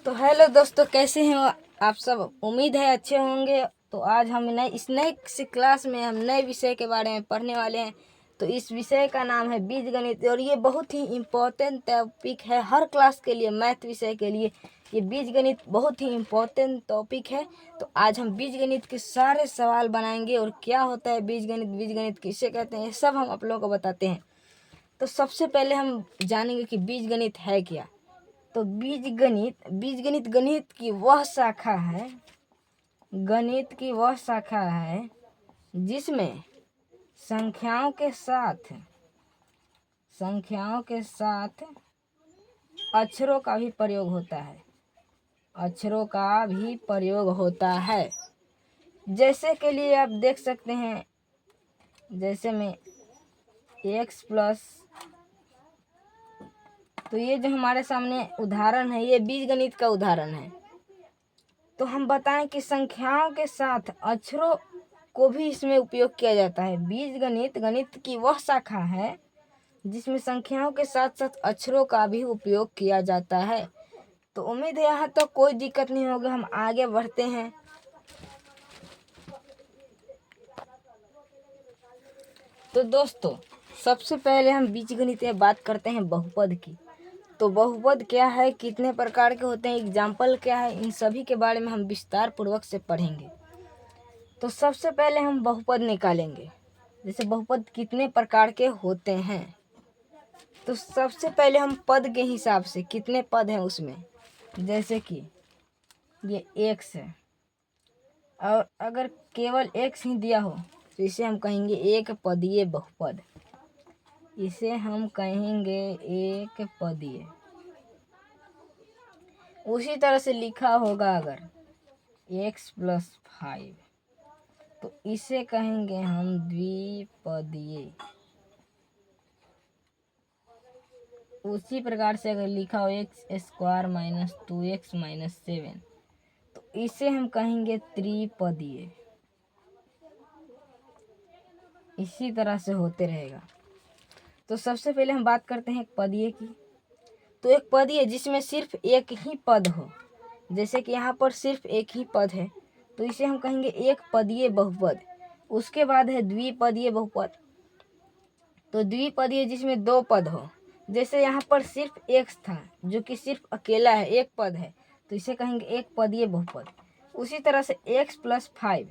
तो हेलो दोस्तों, कैसे हैं आप सब। उम्मीद है अच्छे होंगे। तो आज हम इस नए सी क्लास में हम नए विषय के बारे में पढ़ने वाले हैं। तो इस विषय का नाम है बीजगणित और ये बहुत ही इम्पोर्टेंट टॉपिक है हर क्लास के लिए। मैथ विषय के लिए ये बीजगणित बहुत ही इम्पोर्टेंट टॉपिक है। तो आज हम बीजगणित के सारे सवाल बनाएंगे और क्या होता है बीजगणित, बीजगणित किसे कहते हैं, ये सब हम आप लोगों को बताते हैं। तो सबसे पहले हम जानेंगे कि बीजगणित है क्या। तो बीजगणित गणित की वह शाखा है, गणित की वह शाखा है जिसमें संख्याओं के साथ अक्षरों का भी प्रयोग होता है, अक्षरों का भी प्रयोग होता है। जैसे के लिए आप देख सकते हैं, जैसे में x प्लस, तो ये जो हमारे सामने उदाहरण है ये बीजगणित का उदाहरण है। तो हम बताएं कि संख्याओं के साथ अक्षरों को भी इसमें उपयोग किया जाता है। बीजगणित गणित की वह शाखा है जिसमें संख्याओं के साथ साथ अक्षरों का भी उपयोग किया जाता है। तो उम्मीद है यहाँ तो कोई दिक्कत नहीं होगी। हम आगे बढ़ते हैं। तो दोस्तों, सबसे पहले हम बीजगणित में बात करते हैं बहुपद की। तो बहुपद क्या है, कितने प्रकार के होते हैं, एग्जाम्पल क्या है, इन सभी के बारे में हम विस्तार पूर्वक से पढ़ेंगे। तो सबसे पहले हम बहुपद निकालेंगे, जैसे बहुपद कितने प्रकार के होते हैं। तो सबसे पहले हम पद के हिसाब से कितने पद हैं उसमें, जैसे कि ये x है और अगर केवल x ही दिया हो तो इसे हम कहेंगे एक पदीय बहुपद, इसे हम कहेंगे एक पदीय। उसी तरह से लिखा होगा अगर x प्लस 5 तो इसे कहेंगे हम द्विपदीय। उसी प्रकार से अगर लिखा हो x² माइनस 2x माइनस 7 तो इसे हम कहेंगे त्रिपदीय। इसी तरह से होते रहेगा। तो सबसे पहले हम बात करते हैं एक पदीय की। तो एक पदीय जिसमें सिर्फ एक ही पद हो, जैसे कि यहाँ पर सिर्फ एक ही पद है तो इसे हम कहेंगे एक पदीय बहुपद। उसके बाद है द्विपदीय बहुपद। तो द्विपदीय जिसमें दो पद हो, जैसे यहाँ पर सिर्फ x था जो कि सिर्फ अकेला है, एक पद है, तो इसे कहेंगे एक पदीय बहुपद। उसी तरह से x प्लस 5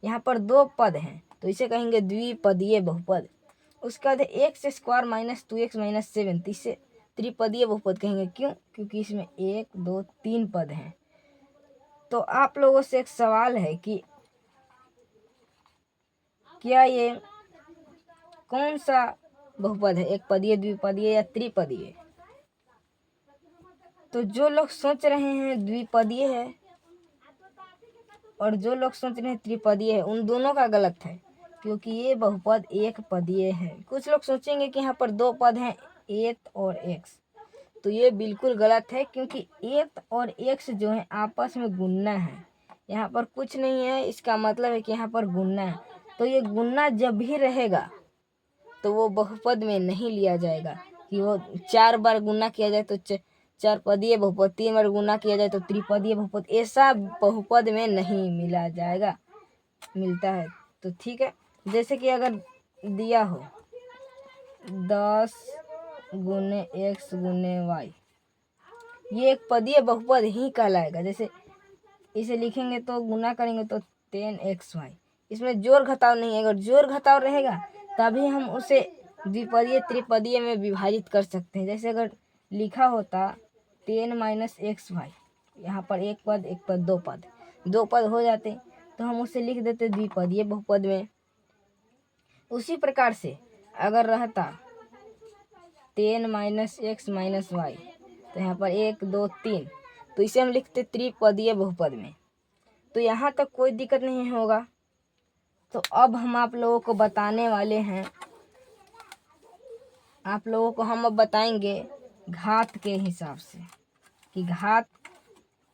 यहाँ पर दो पद हैं तो इसे कहेंगे द्विपदीय बहुपद। उसके बाद x² माइनस 2x माइनस 7 तो इसे त्रिपदीय बहुपद कहेंगे। क्यों? क्योंकि इसमें 1 2 3 पद हैं। तो आप लोगों से एक सवाल है कि क्या ये कौन सा बहुपद है, एक पदीय, द्विपदीय या त्रिपदीय। तो जो लोग सोच रहे हैं द्विपदीय है और जो लोग सोच रहे हैं त्रिपदीय है, उन दोनों का गलत है, क्योंकि ये बहुपद एक पदीय है। कुछ लोग सोचेंगे कि यहाँ पर दो पद हैं, एत और एक्स, तो ये बिल्कुल गलत है, क्योंकि एत और एक्स जो है आपस में गुणना है। यहाँ पर कुछ नहीं है, इसका मतलब है कि यहाँ पर गुणना है। तो ये गुणना जब भी रहेगा तो वो बहुपद में नहीं लिया जाएगा कि वो 4 बार गुना किया जाए तो चार पदीय बहुपद, 3 बार गुना किया जाए तो त्रिपदीय बहुपद, ऐसा बहुपद में नहीं मिला जाएगा। मिलता है तो ठीक है। जैसे कि अगर दिया हो 10 गुने x गुने y, ये एक पदीय बहुपद ही कहलाएगा। जैसे इसे लिखेंगे तो गुना करेंगे तो 10xy, इसमें जोड़ घटाव नहीं है। अगर जोड़ घटाव रहेगा तभी हम उसे द्विपदीय त्रिपदीय में विभाजित कर सकते हैं। जैसे अगर लिखा होता 10 माइनस xy, यहाँ पर एक पद दो पद हो जाते तो हम उसे लिख देते द्विपदीय बहुपद में। उसी प्रकार से अगर रहता 10 माइनस x माइनस y तो यहाँ पर 1 2 3 तो इसे हम लिखते त्रिपदीय बहुपद में। तो यहाँ तक कोई दिक्कत नहीं होगा। तो अब हम आप लोगों को बताने वाले हैं, आप लोगों को हम अब बताएंगे घात के हिसाब से कि घात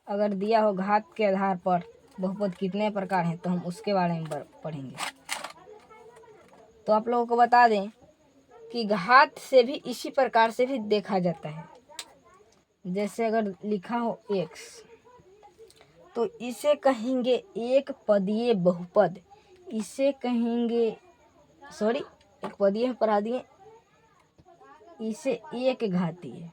अगर दिया हो, घात के आधार पर बहुपद कितने प्रकार हैं, तो हम उसके बारे में पढ़ेंगे। तो आप लोगों को बता दें कि घात से भी इसी प्रकार से भी देखा जाता है। जैसे अगर लिखा हो x, तो इसे कहेंगे एक पदीय बहुपद। इसे कहेंगे एक पदीय पढ़ा दिए, इसे एक घातीय,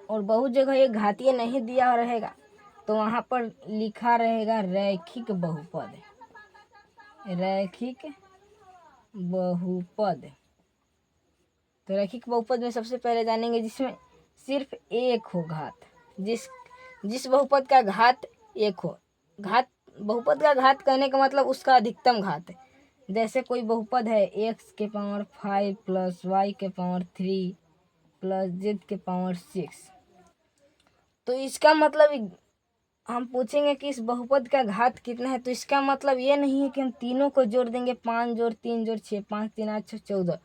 और बहुत जगह एक घातीय नहीं दिया रहेगा तो वहाँ पर लिखा रहेगा रैखिक बहुपद। तो रैखिक बहुपद में सबसे पहले जानेंगे जिसमें सिर्फ एक हो घात, जिस बहुपद का घात एक हो। बहुपद का घात कहने का मतलब उसका अधिकतम घात है। जैसे कोई बहुपद है x के पावर 5 प्लस y के पावर 3 प्लस z के पावर 6, तो इसका मतलब हम पूछेंगे कि इस बहुपद का घात कितना है, तो इसका मतलब ये नहीं है कि हम तीनों को जोड़ देंगे 5 जोड़ 3 जोड़ 6, 5 3 8 6 14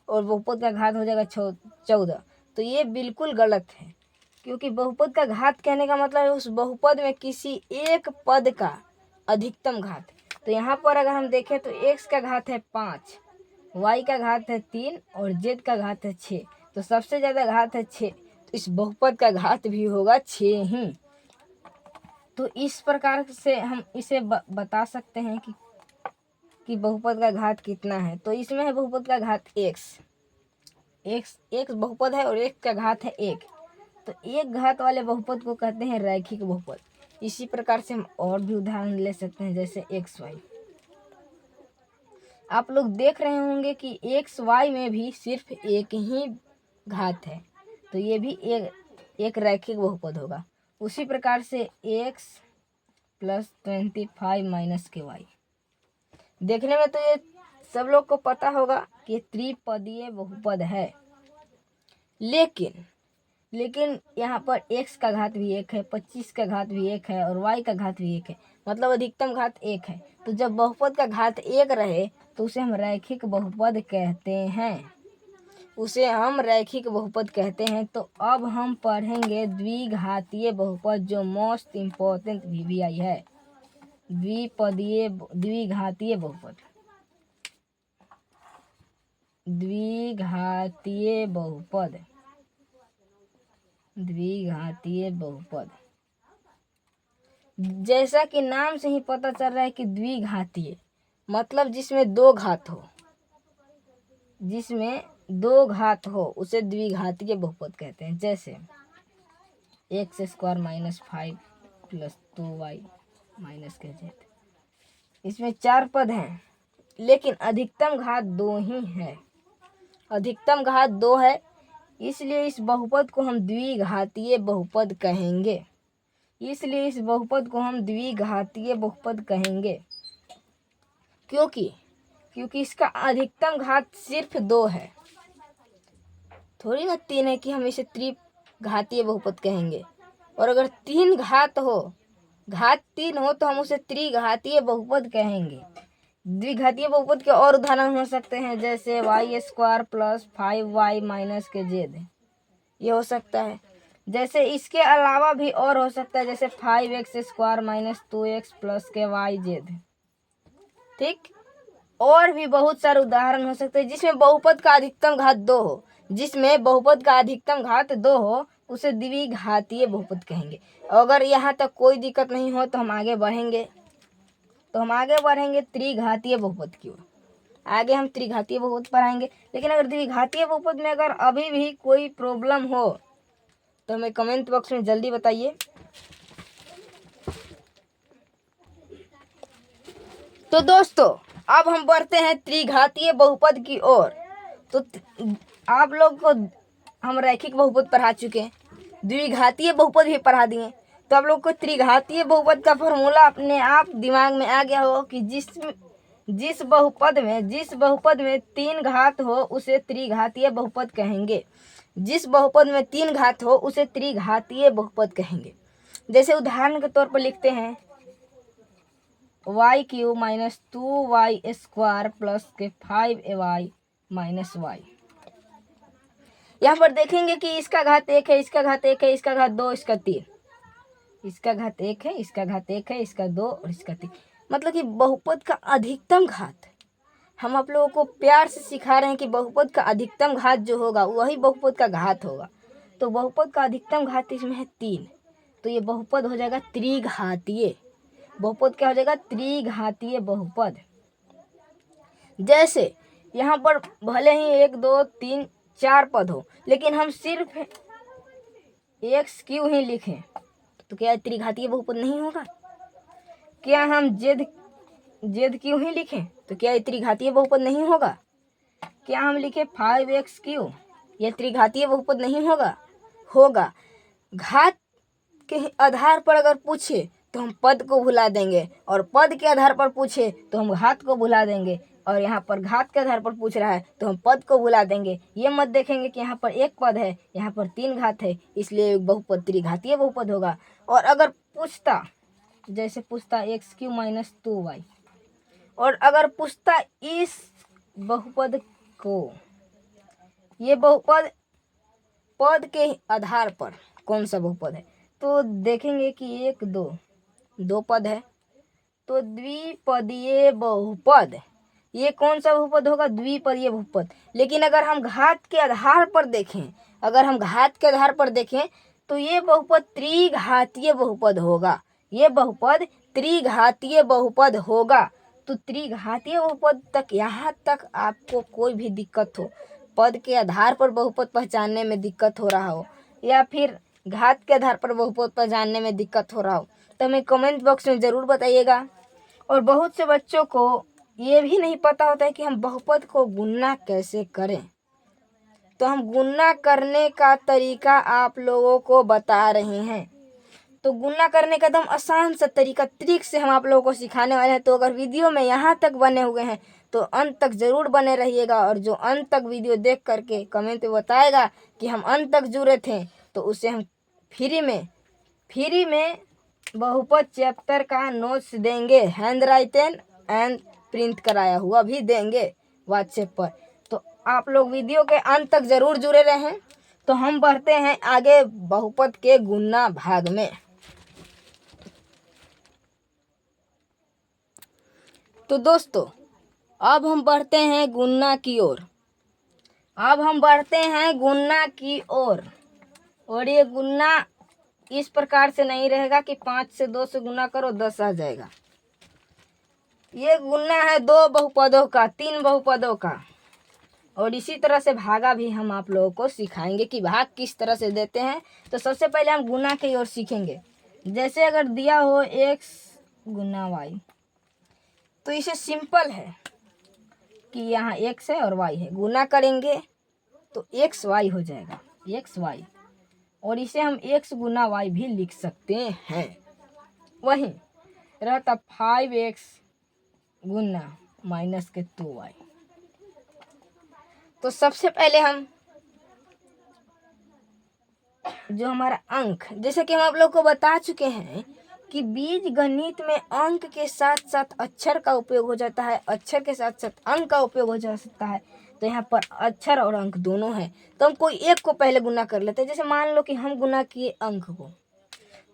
और बहुपद का घात हो जाएगा 14। तो ये बिल्कुल गलत है, क्योंकि बहुपद का घात कहने का मतलब है उस बहुपद में किसी एक पद का अधिकतम घात। तो यहाँ पर अगर हम देखें तो x का घात है 5, y का घात है 3 और z का घात है 6, तो सबसे ज़्यादा घात है 6, तो इस बहुपद का घात भी होगा 6 ही। तो इस प्रकार से हम इसे बता सकते हैं कि बहुपद का घात कितना है। तो इसमें है बहुपद का घात x बहुपद है और x का घात है 1, तो एक घात वाले बहुपद को कहते हैं रैखिक बहुपद। इसी प्रकार से हम और भी उदाहरण ले सकते हैं, जैसे xy। आप लोग देख रहे होंगे कि xy में भी सिर्फ एक ही घात है, तो ये भी एक रैखिक बहुपद होगा। उसी प्रकार से x प्लस 25 माइनस ky, देखने में तो ये सब लोग को पता होगा कि त्रिपदीय बहुपद है, लेकिन यहाँ पर x का घात भी 1 है, 25 का घात भी 1 है और y का घात भी 1 है, मतलब अधिकतम घात 1 है। तो जब बहुपद का घात 1 रहे तो उसे हम रैखिक बहुपद कहते हैं। तो अब हम पढ़ेंगे द्विघातीय बहुपद, जो मोस्ट इम्पोर्टेंट VBI है। द्विघातीय बहुपद, जैसा कि नाम से ही पता चल रहा है कि द्विघातीय मतलब जिसमें दो घात हो उसे द्विघातीय बहुपद कहते हैं। जैसे x² minus 5 plus 2y minus z, इसमें 4 पद हैं लेकिन अधिकतम घात 2 ही है। अधिकतम घात 2 है, इसलिए इस बहुपद को हम द्विघातीय बहुपद कहेंगे। क्योंकि इसका अधिकतम घात सिर्फ 2 है, थोड़ी ना 3 है कि हम इसे त्रिघातीय बहुपद कहेंगे। और अगर 3 घात 3 हो तो हम उसे त्रिघातीय बहुपद कहेंगे। द्विघातीय बहुपद के और उदाहरण हो सकते हैं, जैसे y² plus 5y minus z, ये हो सकता है। जैसे इसके अलावा भी और हो सकता है, जैसे 5x² minus 2x plus yz। ठीक, और भी बहुत सारे उदाहरण हो सकते हैं जिसमें बहुपद का अधिकतम घात 2 हो, उसे द्विघातीय बहुपद कहेंगे। अगर यहाँ तक कोई दिक्कत नहीं हो तो हम आगे बढ़ेंगे त्रिघातीय बहुपद की ओर। आगे हम त्रिघातीय बहुपद पढ़ाएंगे, लेकिन अगर द्विघातीय बहुपद में अगर अभी भी कोई प्रॉब्लम हो तो हमें कमेंट बॉक्स में जल्दी बताइए। तो दोस्तों, अब हम बढ़ते हैं त्रिघातीय बहुपद की ओर। तो आप लोग को हम रैखिक बहुपद पढ़ा चुके हैं, द्विघातीय बहुपद भी पढ़ा दिए, तो आप लोग को त्रिघातीय बहुपद का फॉर्मूला अपने आप दिमाग में आ गया हो कि जिस बहुपद में 3 घात हो उसे त्रिघातीय बहुपद कहेंगे। जिस बहुपद में 3 घात हो उसे त्रिघातीय बहुपद कहेंगे। जैसे उदाहरण के तौर पर लिखते हैं y³ माइनस 2y² प्लस के 5ay माइनस y। यहाँ पर देखेंगे कि इसका घात 1 है, इसका घात 1 है, इसका घात 2, इसका 3, इसका घात 1 है, इसका घात 1 है, इसका 2 और इसका 3। मतलब कि बहुपद का अधिकतम घात हम आप लोगों को प्यार से सिखा रहे हैं कि बहुपद का अधिकतम घात जो होगा वही बहुपद का घात होगा। तो बहुपद का अधिकतम घात इसमें है 3, तो ये बहुपद हो जाएगा त्रिघातीय। बहुपद क्या हो जाएगा? त्रिघातीय बहुपद। जैसे यहाँ पर भले ही 1 2 3 4 पद हो, लेकिन हम सिर्फ एक्स क्यू ही लिखें तो क्या त्रिघातीय बहुपद नहीं होगा? क्या हम जेड क्यू ही लिखें तो क्या ये त्रिघातीय बहुपद नहीं होगा? क्या हम लिखें 5x3 यह त्रिघातीय बहुपद नहीं होगा? होगा। घात के आधार पर अगर पूछे तो हम पद को भुला देंगे, और पद के आधार पर पूछे तो हम घात को भुला देंगे, और यहाँ पर घात के आधार पर पूछ रहा है तो हम पद को भुला देंगे। ये मत देखेंगे कि यहाँ पर एक पद है, यहाँ पर 3 घात है, इसलिए बहुपद त्रिघातीय बहुपद होगा। और अगर पूछता, जैसे पूछता x³ - 2y, और अगर पूछता इस बहुपद को, ये बहुपद पद के आधार पर कौन सा बहुपद है, तो देखेंगे कि 1 2 पद है, तो द्विपदीय बहुपद। ये कौन सा बहुपद होगा? द्विपदीय बहुपद। लेकिन अगर हम घात के आधार पर देखें, तो ये बहुपद त्रिघातीय बहुपद होगा। ये बहुपद त्रिघातीय बहुपद होगा। तो त्रिघातीय बहुपद तक, यहाँ तक आपको कोई भी दिक्कत हो, पद के आधार पर बहुपद पहचानने में दिक्कत हो रहा हो, या फिर घात के आधार पर बहुपद पहचानने में दिक्कत हो रहा हो, तो हमें कमेंट बॉक्स में ज़रूर बताइएगा। और बहुत से बच्चों को ये भी नहीं पता होता है कि हम बहुपद को गुणा कैसे करें, तो हम गुणा करने का तरीका आप लोगों को बता रहे हैं। तो गुणा करने का एकदम आसान सा तरीका, ट्रिक से हम आप लोगों को सिखाने वाले हैं। तो अगर वीडियो में यहाँ तक बने हुए हैं तो अंत तक ज़रूर बने रहिएगा, और जो अंत तक वीडियो देख करके कमेंट में बताएगा कि हम अंत तक जुड़े थे, तो उसे हम फ्री में बहुपद चैप्टर का नोट्स देंगे, हैंड राइटन एंड प्रिंट कराया हुआ भी देंगे व्हाट्सएप पर। तो आप लोग वीडियो के अंत तक ज़रूर जुड़े रहें। तो हम बढ़ते हैं आगे बहुपद के गुणा भाग में। तो दोस्तों, अब हम बढ़ते हैं गुणा की ओर। और ये गुणा इस प्रकार से नहीं रहेगा कि 5 से 2 से गुणा करो 10 आ जाएगा। ये गुणा है 2 बहुपदों का, 3 बहुपदों का। और इसी तरह से भागा भी हम आप लोगों को सिखाएंगे कि भाग किस तरह से देते हैं। तो सबसे पहले हम गुणा की ओर सीखेंगे। जैसे अगर दिया हो x गुना y, तो इसे सिंपल है कि यहाँ x है और y है, गुना करेंगे तो xy हो जाएगा, xy। और इसे हम x गुना y भी लिख सकते हैं। वहीं रहता 5x गुना -2y। तो सबसे पहले हम जो हमारा अंक, जैसे कि हम आप लोग को बता चुके हैं कि बीज गणित में अंक के साथ साथ अक्षर का उपयोग हो जाता है, अक्षर के साथ साथ अंक का उपयोग हो जा सकता है। तो यहाँ पर अक्षर और अंक दोनों हैं, तो हम कोई एक को पहले गुना कर लेते हैं। जैसे मान लो कि हम गुना किए अंक को,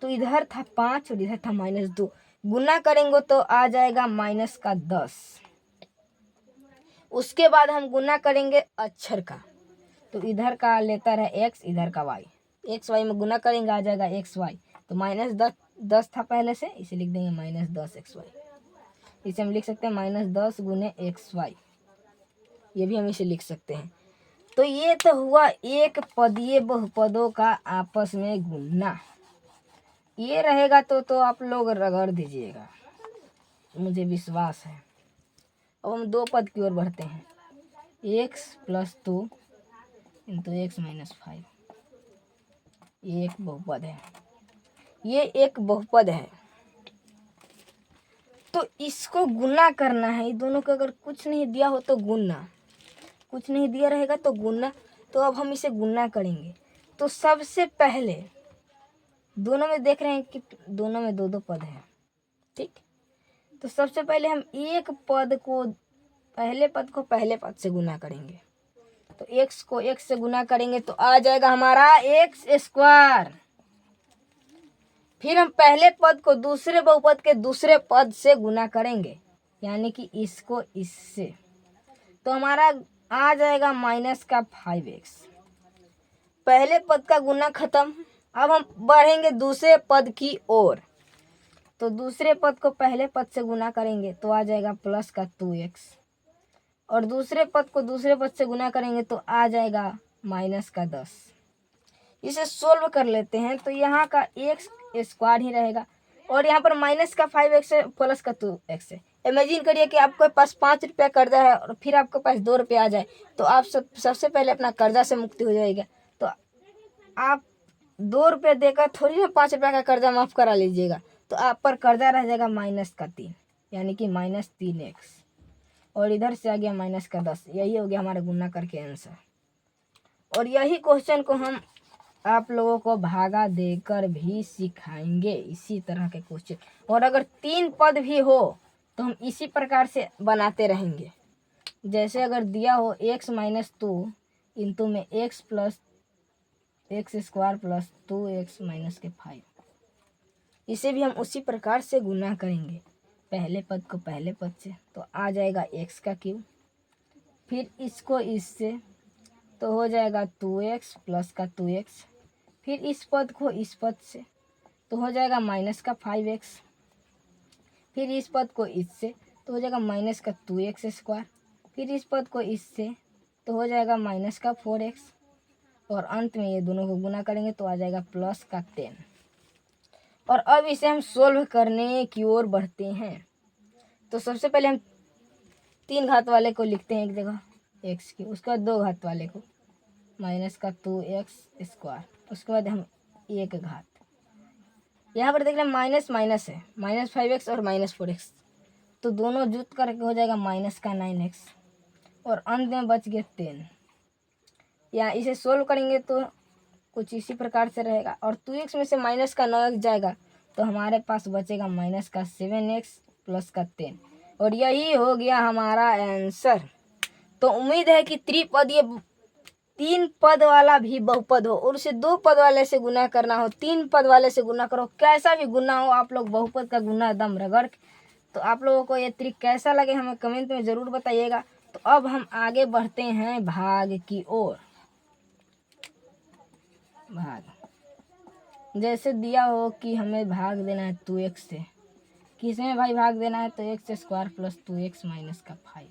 तो इधर था 5 और इधर था -2, गुना करेंगे तो आ जाएगा -10। उसके बाद हम गुना करेंगे अक्षर का, तो इधर का लेता रहे x, इधर का y, एक्स वाई में गुना करेंगे आ जाएगा xy। तो -10 था पहले से, इसे लिख देंगे -10xy। इसे हम लिख सकते हैं -10 गुने xy, ये भी हम इसे लिख सकते हैं। तो ये तो हुआ एक पदीय बहुपदों का आपस में गुणा। ये रहेगा तो आप लोग रगड़ दीजिएगा, मुझे विश्वास है। अब हम 2 पद की ओर बढ़ते हैं। x + 2 × x - 5, ये एक बहुपद है। तो इसको गुना करना है। दोनों को अगर कुछ नहीं दिया हो तो गुना, कुछ नहीं दिया रहेगा तो गुना। तो अब हम इसे गुना करेंगे। तो सबसे पहले दोनों में देख रहे हैं कि दोनों में 2 पद हैं, ठीक। तो सबसे पहले हम एक पद को, पहले पद को पहले पद से गुना करेंगे। तो x को x से गुना करेंगे तो आ जाएगा हमारा x²। फिर हम पहले पद को दूसरे बहुपद के दूसरे पद से गुना करेंगे, यानी कि इसको इससे। तो हमारा आ जाएगा माइनस का 5x। पहले पद का गुना खत्म। अब हम बढ़ेंगे दूसरे पद की ओर। तो दूसरे पद को पहले पद से गुना करेंगे तो आ जाएगा प्लस का 2x, और दूसरे पद को दूसरे पद से गुना करेंगे तो आ जाएगा माइनस का 10। इसे सोल्व कर लेते हैं तो यहाँ का एक्स स्क्वायर ही रहेगा, और यहाँ पर माइनस का 5x है, प्लस का 2x है। इमेजिन करिए कि आपके पास 5 रुपया कर्जा है और फिर आपके पास 2 रुपया आ जाए, तो आप सबसे पहले अपना कर्जा से मुक्ति हो जाएगा। तो आप 2 रुपये देकर थोड़ी ना 5 रुपया का कर्जा माफ़ करा लीजिएगा। तो आप पर कर्जा रह जाएगा माइनस का 3, यानी कि माइनस 3x, और इधर से आ गया माइनस का 10। यही हो गया हमारे गुना करके आंसर। और यही क्वेश्चन को हम आप लोगों को भागा देकर भी सिखाएंगे, इसी तरह के क्वेश्चन। और अगर 3 पद भी हो तो हम इसी प्रकार से बनाते रहेंगे। जैसे अगर दिया हो x माइनस 2 इंटू में x plus x square plus 2x minus के 5, इसे भी हम उसी प्रकार से गुना करेंगे, पहले पद को पहले पद से। तो आ जाएगा x का क्यूब, फिर इसको इससे तो हो जाएगा 2x प्लस का 2x, फिर इस पद को इस पद से तो हो जाएगा माइनस का 5x, फिर इस पद को इससे तो हो जाएगा माइनस का 2x स्क्वायर, फिर इस पद को इससे तो हो जाएगा माइनस का 4x, और अंत में ये दोनों को गुना करेंगे तो आ जाएगा प्लस का 10। और अब इसे हम सोल्व करने की ओर बढ़ते हैं। तो सबसे पहले हम 3 घात वाले को लिखते हैं एक जगह x की, उसके बाद 2 घात वाले को माइनस का 2x स्क्वायर, उसके बाद हम 1 घात। यहाँ पर देख लें माइनस माइनस है, माइनस 5x और माइनस 4x, तो दोनों जुट करके हो जाएगा माइनस का 9x, और अंत में बच गया 10। या इसे सोल्व करेंगे तो कुछ इसी प्रकार से रहेगा, और 2x में से माइनस का 9x जाएगा तो हमारे पास बचेगा माइनस का 7x प्लस का 10, और यही हो गया हमारा आंसर। तो उम्मीद है कि त्रिपदीय 3 पद वाला भी बहुपद हो और उसे 2 पद वाले से गुना करना हो, 3 पद वाले से गुना करो, कैसा भी गुना हो आप लोग बहुपद का गुना दम रगड़। तो आप लोगों को ये ट्रिक कैसा लगे हमें कमेंट में ज़रूर बताइएगा। तो अब हम आगे बढ़ते हैं भाग की ओर। भाग जैसे दिया हो कि हमें भाग देना है 2x से, किसमें भाई भाग देना है, तो x square plus 2x minus का 5।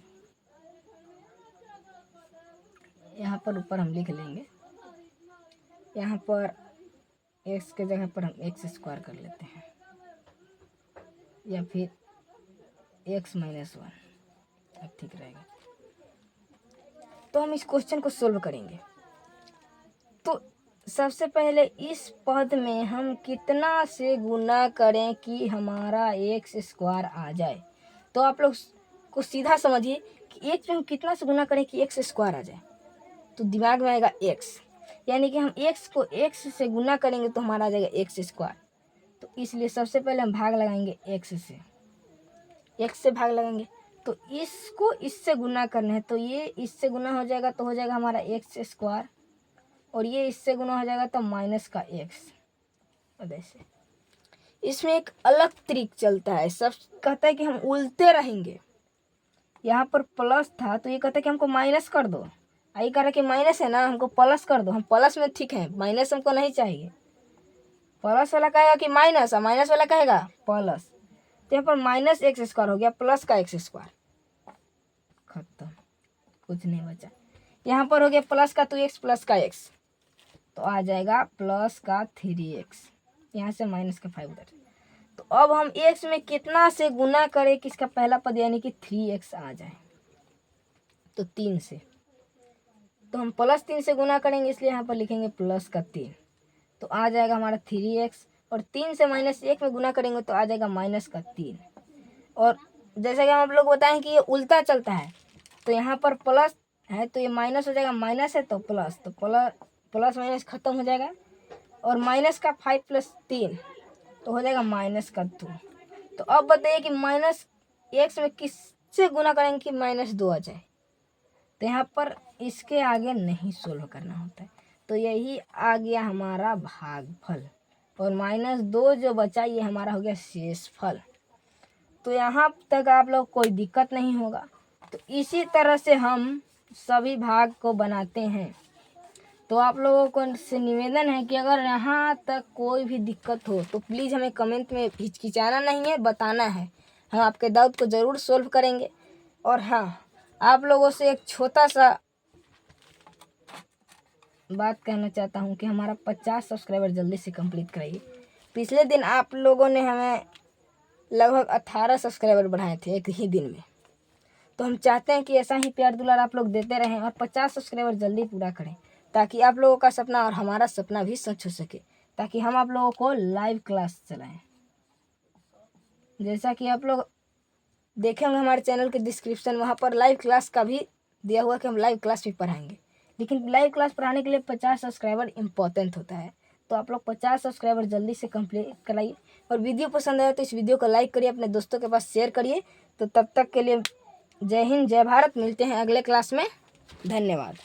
यहाँ पर ऊपर हम लिख लेंगे, यहाँ पर x के जगह पर हम x स्क्वायर कर लेते हैं, या फिर x माइनस 1, अब ठीक रहेगा। तो हम इस क्वेश्चन को सोल्व करेंगे। तो सबसे पहले इस पद में हम कितना से गुना करें कि हमारा x स्क्वायर आ जाए। तो आप लोग को सीधा समझिए कि x में हम कितना से गुना करें कि x स्क्वायर आ जाए। तो दिमाग में आएगा x, यानी कि हम x को x से गुना करेंगे तो हमारा आ जाएगा x स्क्वायर। तो इसलिए सबसे पहले हम भाग लगाएंगे x से, x से भाग लगाएंगे तो इसको इससे गुना करना है, तो ये इससे गुना हो जाएगा तो हो जाएगा हमारा x स्क्वायर, और ये इससे गुना हो जाएगा तो माइनस का x। अब ऐसे इसमें एक अलग ट्रिक चलता है, सब कहता है कि हम उल्टे रहेंगे। यहाँ पर प्लस था तो ये कहता है कि हमको माइनस कर दो, आई कह रहा कि माइनस है ना, हमको प्लस कर दो। हम प्लस में ठीक है, माइनस हमको नहीं चाहिए। प्लस वाला कहेगा कि माइनस, और माइनस वाला कहेगा प्लस, तो यहाँ पर माइनस एक्स स्क्वायर हो गया प्लस का एक्स स्क्वायर, खत्म, कुछ नहीं बचा। यहाँ पर हो गया प्लस का 2x प्लस का x, तो आ जाएगा प्लस का 3x, यहाँ से माइनस का 5 उधर। तो अब हम x में कितना से गुना करें कि इसका पहला पद यानी कि 3x आ जाए, तो 3 से। तो हम प्लस 3 से गुना करेंगे, इसलिए यहाँ पर लिखेंगे प्लस का 3, तो आ जाएगा हमारा 3x, और 3 से माइनस 1 में गुना करेंगे तो आ जाएगा माइनस का 3। और जैसे कि हम आप लोग बताएं कि ये उल्टा चलता है, तो यहाँ पर प्लस है तो ये माइनस हो जाएगा, माइनस है तो प्लस, तो प्लस माइनस खत्म हो जाएगा, और माइनस का 5 प्लस 3 तो हो जाएगा माइनस का 2। तो अब बताइए कि माइनस x में किससे गुना करेंगे कि माइनस 2 आ जाए। तो यहाँ पर इसके आगे नहीं सोल्व करना होता है, तो यही आ गया हमारा भागफल, और माइनस 2 जो बचा ये हमारा हो गया शेषफल। तो यहाँ तक आप लोग कोई दिक्कत नहीं होगा। तो इसी तरह से हम सभी भाग को बनाते हैं। तो आप लोगों को से निवेदन है कि अगर यहाँ तक कोई भी दिक्कत हो तो प्लीज़ हमें कमेंट में हिचकिचाना नहीं है, बताना है। हम आपके डाउट को ज़रूर सोल्व करेंगे। और हाँ, आप लोगों से एक छोटा सा बात कहना चाहता हूँ कि हमारा 50 सब्सक्राइबर जल्दी से कंप्लीट कराइए। पिछले दिन आप लोगों ने हमें लगभग 18 सब्सक्राइबर बढ़ाए थे एक ही दिन में। तो हम चाहते हैं कि ऐसा ही प्यार दुलार आप लोग देते रहें और 50 सब्सक्राइबर जल्दी पूरा करें, ताकि आप लोगों का सपना और हमारा सपना भी सच हो सके, ताकि हम आप लोगों को लाइव क्लास चलाएं। जैसा कि आप लोग देखे होंगे हमारे चैनल के डिस्क्रिप्शन, वहाँ पर लाइव क्लास का भी दिया हुआ कि हम लाइव क्लास भी पढ़ाएंगे। लेकिन लाइव क्लास पढ़ाने के लिए 50 सब्सक्राइबर इम्पोर्टेंट होता है। तो आप लोग 50 सब्सक्राइबर जल्दी से कंप्लीट कराइए। और वीडियो पसंद आए तो इस वीडियो को लाइक करिए, अपने दोस्तों के पास शेयर करिए। तो तब तक के लिए जय हिंद, जय भारत। मिलते हैं अगले क्लास में। धन्यवाद।